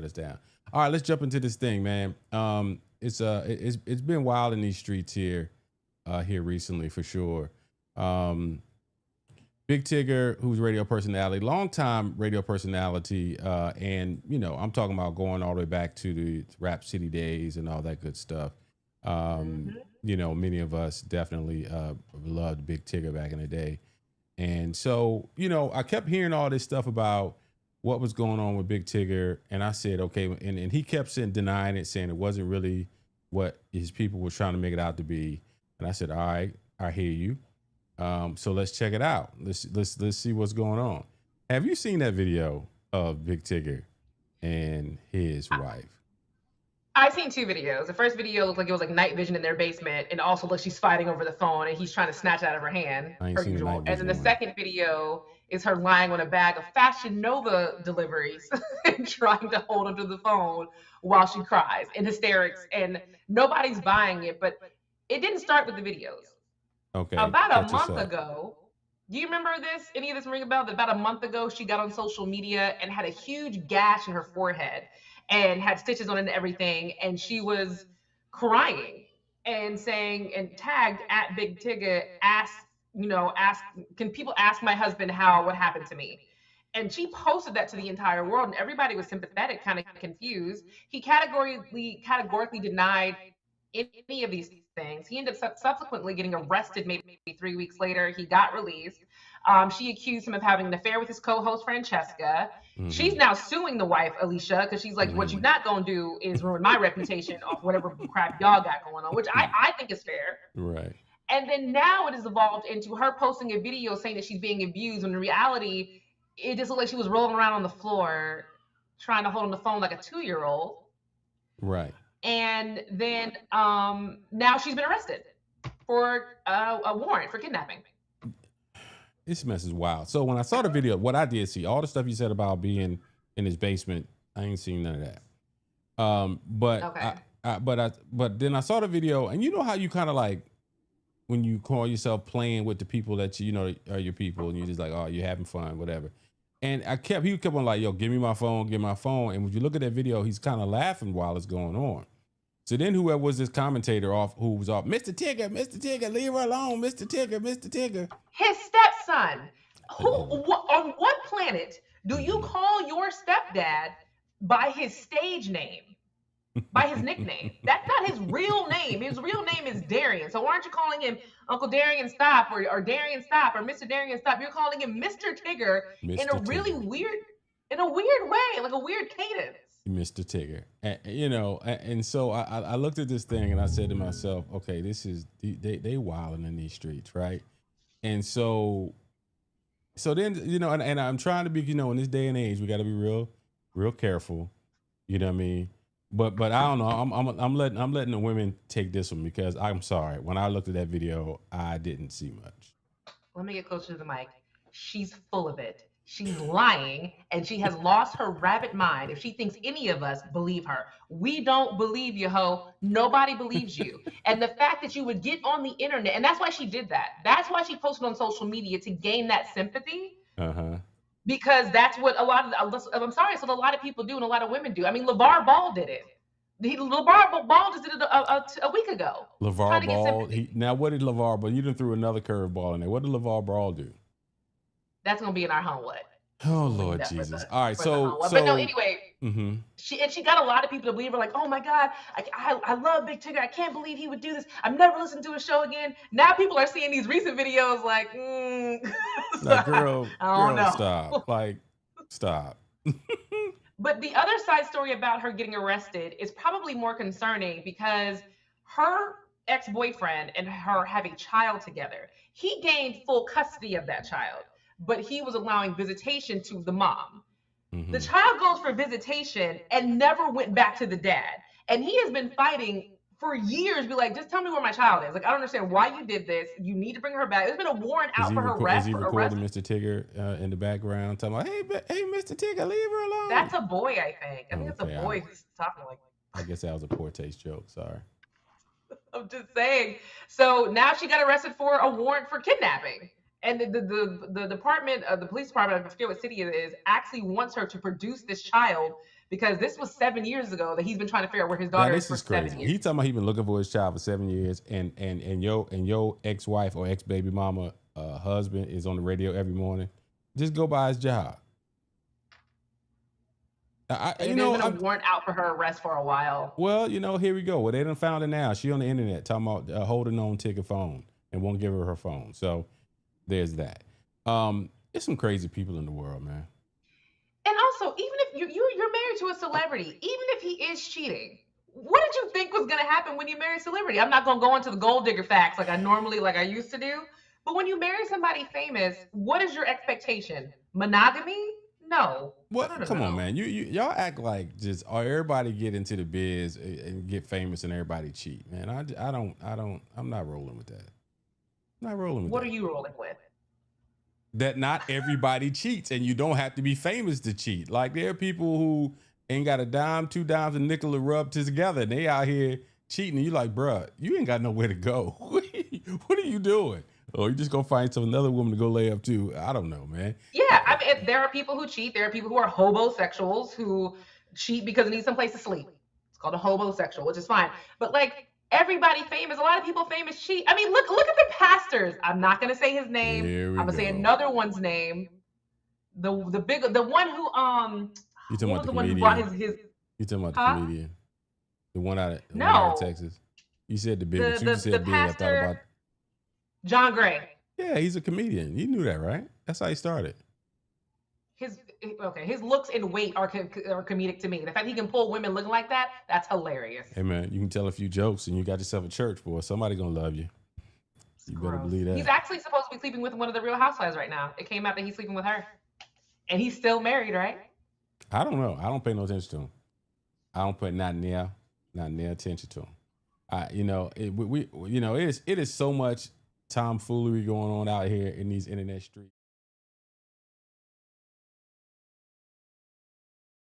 us down. All right, let's jump into this thing, man. It's been wild in these streets here recently for sure. Um, Big Tigger, who's radio personality, longtime radio personality, and I'm talking about going all the way back to the Rap City days and all that good stuff. Hmm. Many of us definitely loved Big Tigger back in the day. And so, I kept hearing all this stuff about what was going on with Big Tigger. And I said, okay. And he kept saying, denying it, saying it wasn't really what his people were trying to make it out to be. And I said, all right, I hear you. So let's check it out. Let's see what's going on. Have you seen that video of Big Tigger and his wife? I've seen two videos. The first video looked like it was like night vision in their basement, and also like she's fighting over the phone, and he's trying to snatch it out of her hand, I ain't per seen the usual. night And then vision the one. second video is her lying on a bag of Fashion Nova deliveries and trying to hold onto the phone while she cries in hysterics, and nobody's buying it. But it didn't start with the videos. Okay, About a catch us month up. ago, do you remember this? Any of this ring a bell? That about a month ago, she got on social media and had a huge gash in her forehead and had stitches on it and everything. And she was crying and saying and tagged at Big Tigger, ask, can people ask my husband what happened to me? And she posted that to the entire world, and everybody was sympathetic, kind of confused. He categorically denied any of these things. He ended up subsequently getting arrested maybe 3 weeks later. He got released. She accused him of having an affair with his co-host Francesca. She's Mm-hmm. now suing the wife Alicia because she's like, "What you're Mm-hmm. not gonna do is ruin my reputation off whatever crap y'all got going on," which I think is fair. Right. And then now it has evolved into her posting a video saying that she's being abused, when in reality, it just looked like she was rolling around on the floor trying to hold on the phone like a 2-year-old. Right. And then now she's been arrested for a warrant for kidnapping. This mess is wild. So when I saw the video, what I did see, all the stuff you said about being in his basement, I ain't seen none of that. But Okay. but then I saw the video, and you know how you kind of like when you call yourself playing with the people that are your people, and you're just like, oh, you're having fun, whatever. And he kept on like, yo, give me my phone, give me my phone. And when you look at that video, he's kind of laughing while it's going on. So then whoever was this commentator who was off, Mr. Tigger, leave her alone, Mr. Tigger, Mr. Tigger. His stepson. Uh, On what planet do you mhm. call your stepdad by his stage name? By his nickname. That's not his real name. His real name is Darian. So why aren't you calling him Uncle Darian Stop or Darian Stop or Mr. Darian Stop? You're calling him Mr. Tigger in a Mr. really Tigger. weird way, like a weird cadence. Mr. Tigger. And so I looked at this thing and I said to myself, okay, this is they wilding in these streets, right? And so then and I'm trying to be, in this day and age, we got to be real careful. You know what I mean? But I don't know. I'm letting the women take this one because I'm sorry. When I looked at that video, I didn't see much. Let me get closer to the mic. She's full of it. She's lying and she has lost her rabbit mind if she thinks any of us believe her. We don't believe you, ho. Nobody believes you. And the fact that you would get on the internet, and that's why she did that. That's why she posted on social media to gain that sympathy, Uh huh. because that's what I'm sorry, it's what a lot of people do and a lot of women do. I mean, LeVar Ball did it. LeVar Ball just did it a week ago, trying LeVar to get Ball. sympathy. Now what did LeVar? But you done threw another curveball in there. What did LeVar Ball do? That's gonna be in our homewood. Oh We'll leave Lord that for Jesus! the All right, for the so homewood. But no, so. anyway, Mm-hmm. she got a lot of people to believe her, like, oh my God, I love Big Tigger. I can't believe he would do this. I've never listened to a show again. Now people are seeing these recent videos like, Like, I don't girl, know. stop. Like, stop. But the other side story about her getting arrested is probably more concerning because her ex-boyfriend and her have a child together. He gained full custody of that child, but he was allowing visitation to the mom. The Mm-hmm. child goes for visitation and never went back to the dad. And he has been fighting for years, be like, just tell me where my child is. Like, I don't understand why you did this. You need to bring her back. There's been a warrant Is out he for her is arrest he for arrest. recording Mr. Tigger in the background, talking about, hey, Mr. Tigger, leave her alone? That's a boy, I think. I think it's a Okay, boy who's talking like, I guess that was a poor taste joke. Sorry. I'm just saying. So now she got arrested for a warrant for kidnapping. And the department, the police department, I forget what city it is, actually wants her to produce this child because this was 7 years ago that he's been trying to figure out where his Now daughter is this for is 7 years. He talking about he been looking for his child for 7 years, and your ex-wife or ex-baby mama husband is on the radio every morning. Just go by his job. There's been a warrant out for her arrest for a while. Well, here we go. Well, they done found her now. She on the internet talking about holding on ticket phone and won't give her phone. So there's that. There's some crazy people in the world, man. And also, even if you're married to a celebrity, even if he is cheating, what did you think was going to happen when you marry a celebrity? I'm not going to go into the gold digger facts like I used to do. But when you marry somebody famous, what is your expectation? Monogamy? No. What? Come on, man. Y'all act like just everybody get into the biz and get famous and everybody cheat, man. I'm not rolling with that. I'm not rolling with that. What are you rolling with? That not everybody cheats, and you don't have to be famous to cheat. Like there are people who ain't got a dime, 2 dimes, a nickel to rub together, and they out here cheating. And you like, bruh, you ain't got nowhere to go. What are you doing? Oh, you just gonna find another woman to go lay up to? I don't know, man. Yeah, I mean, there are people who cheat. There are people who are hobosexuals who cheat because they need someplace to sleep. It's called a hobosexual, which is fine. But like everybody famous, a lot of people famous cheat. I mean, look at the pastors. I'm not gonna say his name. I'm gonna say another one's name. The one who You talking about the one comedian? Who brought his You talking about the comedian? The one out of Texas. You said the big one. You said big. I thought about John Gray. Yeah, he's a comedian. You knew that, right? That's how he started. His looks and weight are comedic to me. The fact he can pull women looking like that, that's hilarious. Hey man, you can tell a few jokes and you got yourself a church, boy. Somebody gonna love you. You better believe that. He's actually supposed to be sleeping with one of the Real Housewives right now. It came out that he's sleeping with her, and he's still married, right? I don't know. I don't pay no attention to him. I don't pay not near attention to him. It is so much tomfoolery going on out here in these internet streets.